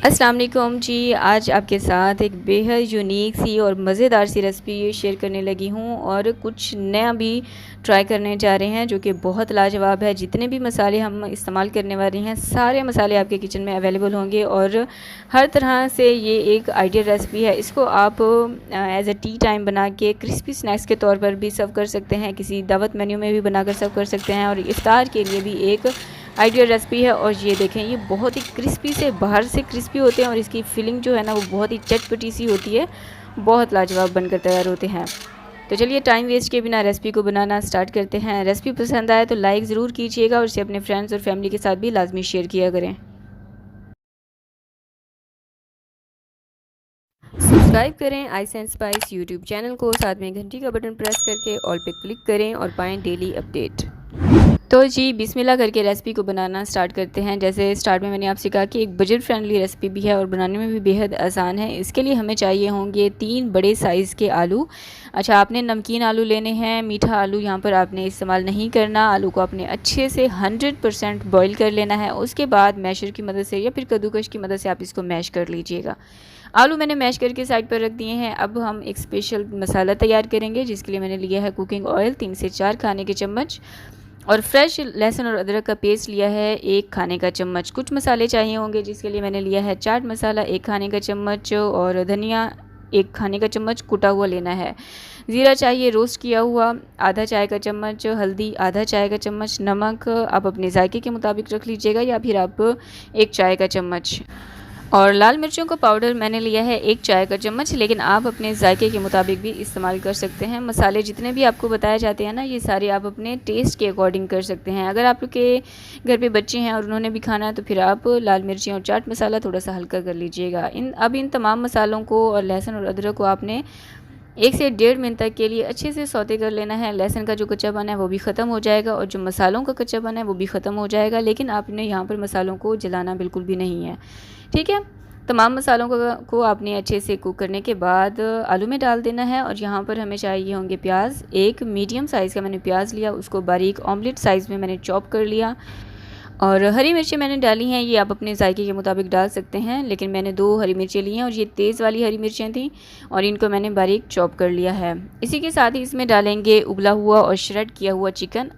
अस्सलाम वालेकुम जी। आज आपके साथ एक बेहद यूनिक सी और मज़ेदार सी रेसिपी शेयर करने लगी हूँ और कुछ नया भी ट्राई करने जा रहे हैं जो कि बहुत लाजवाब है। जितने भी मसाले हम इस्तेमाल करने वाले हैं सारे मसाले आपके किचन में अवेलेबल होंगे और हर तरह से ये एक आइडियल रेसिपी है। इसको आप एज़ अ टी टाइम बना के क्रिस्पी स्नैक्स के तौर पर भी सर्व कर सकते हैं, किसी दावत मेन्यू में भी बनाकर सर्व कर सकते हैं और इफ्तार के लिए भी एक आइडियल रेसिपी है। और ये देखें, ये बहुत ही क्रिस्पी से बाहर से क्रिस्पी होते हैं और इसकी फिलिंग जो है ना वो बहुत ही चटपटी सी होती है, बहुत लाजवाब बनकर तैयार होते हैं। तो चलिए टाइम वेस्ट के बिना रेसिपी को बनाना स्टार्ट करते हैं। रेसिपी पसंद आए तो लाइक ज़रूर कीजिएगा और इसे अपने फ्रेंड्स और फैमिली के साथ भी लाजमी शेयर किया करें। सब्सक्राइब करें ice and spice YouTube channel को, साथ में घंटी का बटन प्रेस करके ऑल पे क्लिक करें और पाएँ डेली अपडेट। तो जी बिस्मिल्लाह करके रेसिपी को बनाना स्टार्ट करते हैं। जैसे स्टार्ट में मैंने आपसे कहा कि एक बजट फ्रेंडली रेसिपी भी है और बनाने में भी बेहद आसान है। इसके लिए हमें चाहिए होंगे 3 बड़े साइज़ के आलू। अच्छा, आपने नमकीन आलू लेने हैं, मीठा आलू यहाँ पर आपने इस्तेमाल नहीं करना। आलू को आपने अच्छे से 100% बॉईल कर लेना है। उसके बाद मैशर की मदद से या फिर कद्दूकश की मदद से आप इसको मैश कर लीजिएगा। आलू मैंने मैश करके साइड पर रख दिए हैं। अब हम एक स्पेशल मसाला तैयार करेंगे जिसके लिए मैंने लिया है कुकिंग ऑयल 3 से 4 खाने के चम्मच और फ्रेश लहसुन और अदरक का पेस्ट लिया है 1 खाने का चम्मच। कुछ मसाले चाहिए होंगे जिसके लिए मैंने लिया है चाट मसाला 1 खाने का चम्मच और धनिया 1 खाने का चम्मच कुटा हुआ लेना है। ज़ीरा चाहिए रोस्ट किया हुआ आधा चाय का चम्मच, हल्दी आधा चाय का चम्मच, नमक आप अपने जायके के मुताबिक रख लीजिएगा या फिर आप 1 चाय का चम्मच, और लाल मिर्चों का पाउडर मैंने लिया है 1 चाय का चम्मच, लेकिन आप अपने जायके के मुताबिक भी इस्तेमाल कर सकते हैं। मसाले जितने भी आपको बताए जाते हैं ना, ये सारे आप अपने टेस्ट के अकॉर्डिंग कर सकते हैं। अगर आपके घर पे बच्चे हैं और उन्होंने भी खाना है तो फिर आप लाल मिर्ची और चाट मसाला थोड़ा सा हल्का कर लीजिएगा। इन तमाम मसालों को और लहसुन और अदरक को आपने 1 से 1.5 मिनट तक के लिए अच्छे से सौते कर लेना है। लहसुन का जो कच्चापन है वो भी ख़त्म हो जाएगा और जो मसालों का कच्चापन है वो भी ख़त्म हो जाएगा, लेकिन आपने यहाँ पर मसालों को जलाना बिल्कुल भी नहीं है, ठीक है। तमाम मसालों को आपने अच्छे से कुक करने के बाद आलू में डाल देना है। और यहाँ पर हमें चाहिए होंगे प्याज। 1 मीडियम साइज़ का मैंने प्याज लिया, उसको बारीक ऑमलेट साइज़ में मैंने चॉप कर लिया। और हरी मिर्ची मैंने डाली हैं, ये आप अपने जायके के मुताबिक डाल सकते हैं, लेकिन मैंने 2 हरी मिर्ची ली हैं और ये तेज़ वाली हरी मिर्चें थी और इनको मैंने बारीक चॉप कर लिया है। इसी के साथ ही इसमें डालेंगे उबला हुआ और श्रेड किया हुआ चिकन।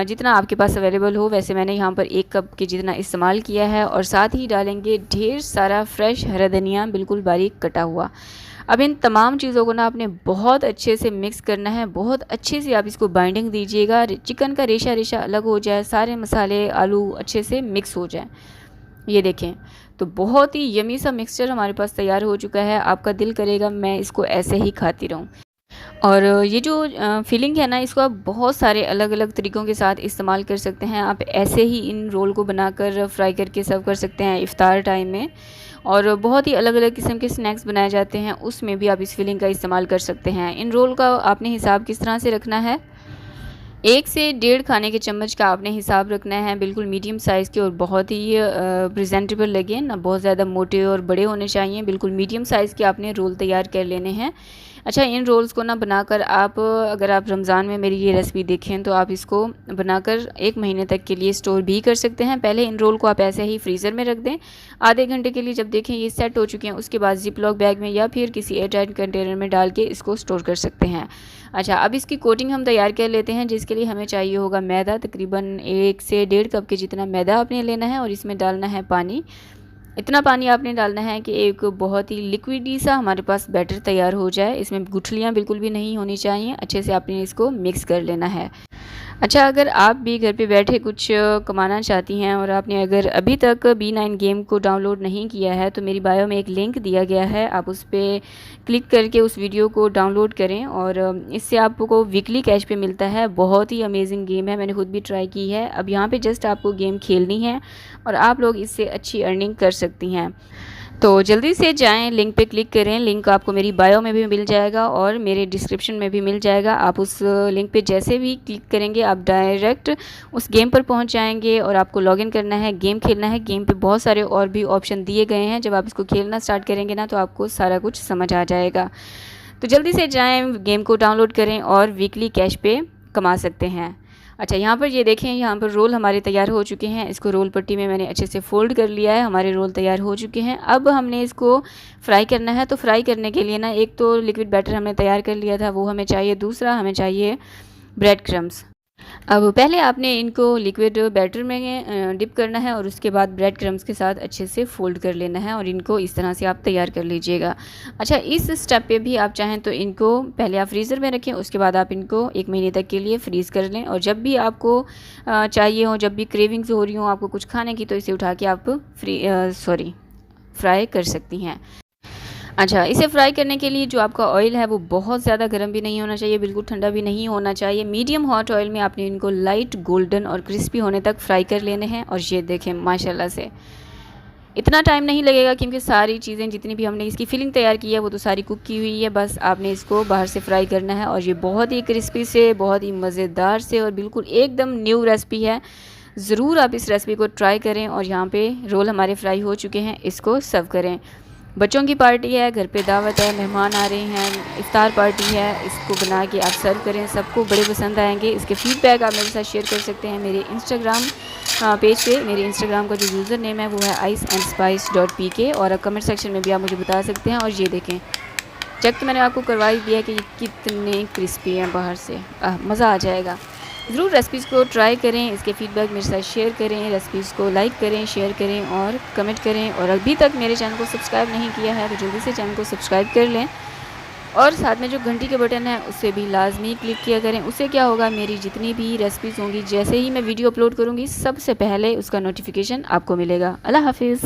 जितना आपके पास अवेलेबल हो, वैसे मैंने यहाँ पर 1 कप के जितना इस्तेमाल किया है। और साथ ही डालेंगे ढेर सारा फ्रेश हरा धनिया बिल्कुल बारीक कटा हुआ। अब इन तमाम चीज़ों को ना आपने बहुत अच्छे से मिक्स करना है, बहुत अच्छे से आप इसको बाइंडिंग दीजिएगा। चिकन का रेशा रेशा अलग हो जाए, सारे मसाले आलू अच्छे से मिक्स हो जाए। ये देखें, तो बहुत ही यमी सा मिक्सचर हमारे पास तैयार हो चुका है। आपका दिल करेगा मैं इसको ऐसे ही खाती रहूँ। और ये जो फिलिंग है ना, इसको आप बहुत सारे अलग अलग तरीक़ों के साथ इस्तेमाल कर सकते हैं। आप ऐसे ही इन रोल को बनाकर फ्राई करके सर्व कर सकते हैं इफ़्तार टाइम में, और बहुत ही अलग अलग किस्म के स्नैक्स बनाए जाते हैं उसमें भी आप इस फिलिंग का इस्तेमाल कर सकते हैं। इन रोल का आपने हिसाब किस तरह से रखना है, 1 से 1.5 खाने के चम्मच का आपने हिसाब रखना है, बिल्कुल मीडियम साइज़ के और बहुत ही प्रेजेंटेबल लगे ना, बहुत ज़्यादा मोटे और बड़े होने चाहिए। बिल्कुल मीडियम साइज़ के आपने रोल तैयार कर लेने हैं। अच्छा, इन रोल्स को ना बनाकर आप, अगर आप रमज़ान में मेरी ये रेसिपी देखें तो आप इसको बनाकर 1 महीने तक के लिए स्टोर भी कर सकते हैं। पहले इन रोल को आप ऐसे ही फ्रीज़र में रख दें, आधे घंटे के लिए जब देखें ये सेट हो चुके हैं उसके बाद ज़िप-लॉक बैग में या फिर किसी एयरटाइट कंटेनर में डाल के इसको स्टोर कर सकते हैं। अच्छा, अब इसकी कोटिंग हम तैयार कर लेते हैं, जिसके लिए हमें चाहिए होगा मैदा। तकरीबन 1 से 1.5 कप के जितना मैदा आपने लेना है और इसमें डालना है पानी। इतना पानी आपने डालना है कि एक बहुत ही लिक्विडी सा हमारे पास बैटर तैयार हो जाए। इसमें गुठलियाँ बिल्कुल भी नहीं होनी चाहिए। अच्छे से आपने इसको मिक्स कर लेना है। अच्छा, अगर आप भी घर पे बैठे कुछ कमाना चाहती हैं और आपने अगर अभी तक B9 गेम को डाउनलोड नहीं किया है तो मेरी बायो में एक लिंक दिया गया है, आप उस पर क्लिक करके उस वीडियो को डाउनलोड करें और इससे आपको वीकली कैश पे मिलता है। बहुत ही अमेजिंग गेम है, मैंने खुद भी ट्राई की है। अब यहाँ पे जस्ट आपको गेम खेलनी है और आप लोग इससे अच्छी अर्निंग कर सकती हैं। तो जल्दी से जाएं, लिंक पे क्लिक करें। लिंक आपको मेरी बायो में भी मिल जाएगा और मेरे डिस्क्रिप्शन में भी मिल जाएगा। आप उस लिंक पे जैसे भी क्लिक करेंगे आप डायरेक्ट उस गेम पर पहुंच जाएंगे और आपको लॉगिन करना है, गेम खेलना है। गेम पे बहुत सारे और भी ऑप्शन दिए गए हैं, जब आप इसको खेलना स्टार्ट करेंगे ना तो आपको सारा कुछ समझ आ जाएगा। तो जल्दी से जाएँ, गेम को डाउनलोड करें और वीकली कैश पे कमा सकते हैं। अच्छा, यहाँ पर ये देखें, यहाँ पर रोल हमारे तैयार हो चुके हैं। इसको रोल पट्टी में मैंने अच्छे से फ़ोल्ड कर लिया है। हमारे रोल तैयार हो चुके हैं। अब हमने इसको फ्राई करना है। तो फ्राई करने के लिए ना, एक तो लिक्विड बैटर हमने तैयार कर लिया था, वो हमें चाहिए। दूसरा हमें चाहिए ब्रेड क्रम्स। अब पहले आपने इनको लिक्विड बैटर में डिप करना है और उसके बाद ब्रेड क्रम्स के साथ अच्छे से फ़ोल्ड कर लेना है और इनको इस तरह से आप तैयार कर लीजिएगा। अच्छा, इस स्टेप पे भी आप चाहें तो इनको पहले आप फ्रीज़र में रखें, उसके बाद आप इनको 1 महीने तक के लिए फ्रीज़ कर लें और जब भी आपको चाहिए हो, जब भी क्रेविंग्स हो रही हो आपको कुछ खाने की, तो इसे उठा के आप फ्राई कर सकती हैं। अच्छा, इसे फ्राई करने के लिए जो आपका ऑयल है वो बहुत ज़्यादा गर्म भी नहीं होना चाहिए, बिल्कुल ठंडा भी नहीं होना चाहिए। मीडियम हॉट ऑयल में आपने इनको लाइट गोल्डन और क्रिस्पी होने तक फ्राई कर लेने हैं। और ये देखें, माशाल्लाह से इतना टाइम नहीं लगेगा क्योंकि सारी चीज़ें जितनी भी हमने इसकी फिलिंग तैयार की है वो तो सारी कुक की हुई है। बस आपने इसको बाहर से फ्राई करना है और ये बहुत ही क्रिस्पी से, बहुत ही मज़ेदार से और बिल्कुल एकदम न्यू रेसिपी है। ज़रूर आप इस रेसिपी को ट्राई करें। और यहाँ पे रोल हमारे फ्राई हो चुके हैं, इसको सर्व करें। बच्चों की पार्टी है, घर पे दावत है, मेहमान आ रहे हैं, इफ्तार पार्टी है, इसको बना के आप सर्व करें, सबको बड़े पसंद आएंगे। इसके फीडबैक आप मेरे साथ शेयर कर सकते हैं मेरे इंस्टाग्राम पेज पे। मेरे इंस्टाग्राम का जो यूज़र नेम है वो है iceandspice.pk और कमेंट सेक्शन में भी आप मुझे बता सकते हैं। और ये देखें, चेक तो मैंने आपको करवा ही दिया कि ये कितने क्रिस्पी हैं बाहर से। मज़ा आ जाएगा। ज़रूर रेसिपीज़ को ट्राई करें, इसके फीडबैक मेरे साथ शेयर करें, रेसिपीज़ को लाइक करें, शेयर करें और कमेंट करें। और अभी तक मेरे चैनल को सब्सक्राइब नहीं किया है तो जल्दी से चैनल को सब्सक्राइब कर लें और साथ में जो घंटी के बटन है उसे भी लाजमी क्लिक किया करें। उससे क्या होगा, मेरी जितनी भी रेसिपीज़ होंगी, जैसे ही मैं वीडियो अपलोड करूँगी सबसे पहले उसका नोटिफिकेशन आपको मिलेगा। अल्लाह हाफिज़।